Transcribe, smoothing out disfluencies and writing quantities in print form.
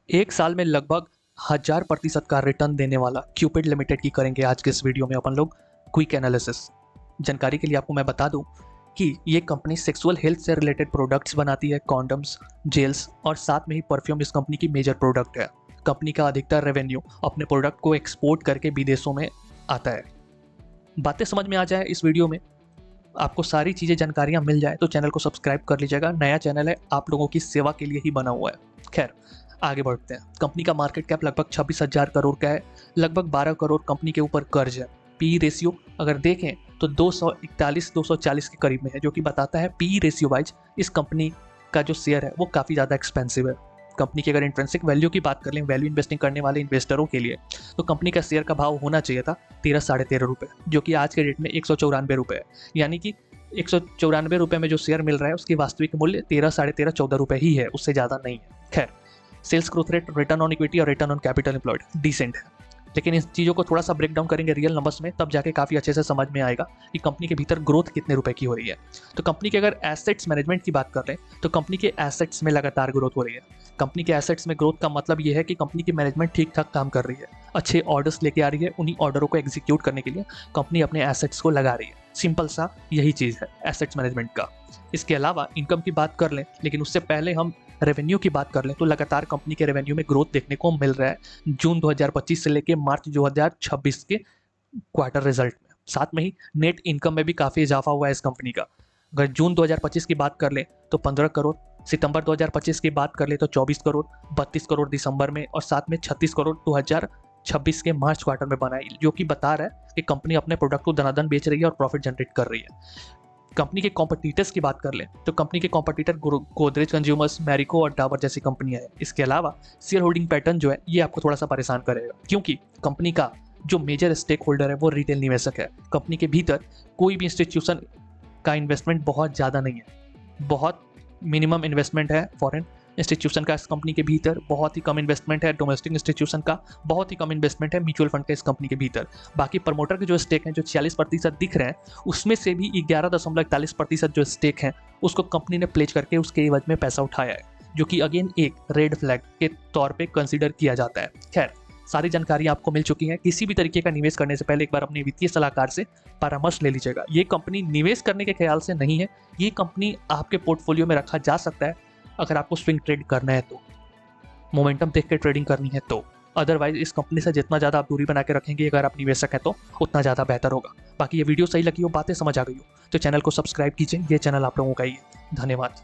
एक साल में लगभग 1000% का रिटर्न देने वाला क्यूपिड लिमिटेड की करेंगे आज के इस वीडियो में अपन लोग क्विक एनालिसिस। जानकारी के लिए आपको मैं बता दूं कि ये कंपनी सेक्सुअल हेल्थ से रिलेटेड प्रोडक्ट्स बनाती है, कॉन्डम्स, जेल्स और साथ में ही परफ्यूम इस कंपनी की मेजर प्रोडक्ट है। कंपनी का अधिकतर रेवेन्यू अपने प्रोडक्ट को एक्सपोर्ट करके विदेशों में आता है। बातें समझ में आ जाए इस वीडियो में, आपको सारी चीज़ें जानकारियाँ मिल जाए तो चैनल को सब्सक्राइब कर लीजिएगा। नया चैनल है, आप लोगों की सेवा के लिए ही बना हुआ है। खैर आगे बढ़ते हैं। कंपनी का मार्केट कैप लगभग 26,000 करोड़ का है। लगभग 12 करोड़ कंपनी के ऊपर कर्ज है। पी रेशियो अगर देखें तो 241-240 के करीब में है, जो कि बताता है पी रेशियो वाइज इस कंपनी का जो शेयर है वो काफ़ी ज़्यादा एक्सपेंसिव है। कंपनी की अगर इंट्रिंसिक वैल्यू की बात कर लें, वैल्यू इन्वेस्टिंग करने वाले इन्वेस्टरों के लिए, तो कंपनी का शेयर का भाव होना चाहिए था 13-13.5 रुपये, जो कि आज के डेट में 194 रुपये है। यानी कि 194 रुपये में जो शेयर मिल रहा है उसकी वास्तविक मूल्य 13-13.14 रुपये ही है, उससे ज़्यादा नहीं है। खैर, sales growth rate, return on equity और return on capital employed decent है। लेकिन इन चीज़ों को थोड़ा सा ब्रेक डाउन करेंगे रियल नंबर्स में, तब जाके काफ़ी अच्छे से समझ में आएगा कि कंपनी के भीतर ग्रोथ कितने रुपए की हो रही है। तो कंपनी के अगर एसेट्स मैनेजमेंट की बात कर रहे हैं तो कंपनी के एसेट्स में लगातार ग्रोथ हो रही है। कंपनी के एसेट्स में ग्रोथ का मतलब ये है कि कंपनी की मैनेजमेंट ठीक ठाक काम कर रही है, अच्छे ऑर्डर्स लेके आ रही है। उन्हीं ऑर्डरों को एग्जीक्यूट करने के लिए कंपनी अपने एसेट्स को लगा रही है। सिंपल सा यही चीज़ है एसेट्स मैनेजमेंट का। इसके अलावा इनकम की बात कर लें, लेकिन उससे पहले हम रेवेन्यू की बात कर लें तो लगातार कंपनी के रेवेन्यू में ग्रोथ देखने को मिल रहा है जून 2025 से लेकर मार्च 2026 के क्वार्टर रिजल्ट में। साथ में ही नेट इनकम में भी काफ़ी इजाफा हुआ है इस कंपनी का। अगर जून 2025 की बात कर लें तो 15 करोड़, सितंबर 2025 की बात कर लें तो 24 करोड़, 32 करोड़ दिसंबर में और साथ में 36 करोड़ 2026 के मार्च क्वार्टर में बनाई, जो कि बता रहा है कि कंपनी अपने प्रोडक्ट को दनादन बेच रही है और प्रॉफिट जनरेट कर रही है। कंपनी के कॉम्पिटिटर्स की बात कर लें तो कंपनी के कॉम्पिटिटर गोदरेज कंज्यूमर्स, मैरिको और डाबर जैसी कंपनियां हैं। इसके अलावा शेयर होल्डिंग पैटर्न जो है ये आपको थोड़ा सा परेशान करेगा, क्योंकि कंपनी का जो मेजर स्टेक होल्डर है वो रिटेल निवेशक है। कंपनी के भीतर कोई भी इंस्टीट्यूशन का इन्वेस्टमेंट बहुत ज़्यादा नहीं है, बहुत मिनिमम इन्वेस्टमेंट है फॉरेन इंस्टीट्यूशन का इस कंपनी के भीतर, बहुत ही कम इन्वेस्टमेंट है डोमेस्टिक इंस्टीट्यूशन का, बहुत ही कम इन्वेस्टमेंट है म्यूचुअल फंड का इस कंपनी के भीतर। बाकी प्रमोटर के जो स्टेक हैं जो 46% दिख रहे हैं, उसमें से भी 11.41% जो स्टेक हैं उसको कंपनी ने प्लेज करके उसके एवज में पैसा उठाया है, जो कि अगेन एक रेड फ्लैग के तौर पर कंसिडर किया जाता है। खैर, सारी जानकारी आपको मिल चुकी है। किसी भी तरीके का निवेश करने से पहले एक बार अपने वित्तीय सलाहकार से परामर्श ले लीजिएगा। ये कंपनी निवेश करने के ख्याल से नहीं है, ये कंपनी आपके पोर्टफोलियो में रखा जा सकता है अगर आपको स्विंग ट्रेड करना है तो, मोमेंटम देख के ट्रेडिंग करनी है तो। अदरवाइज इस कंपनी से जितना ज़्यादा आप दूरी बना के रखेंगे अगर आप निवेशक हैं तो उतना ज़्यादा बेहतर होगा। बाकी ये वीडियो सही लगी हो, बातें समझ आ गई हो तो चैनल को सब्सक्राइब कीजिए। ये चैनल आप लोगों का ही है। धन्यवाद।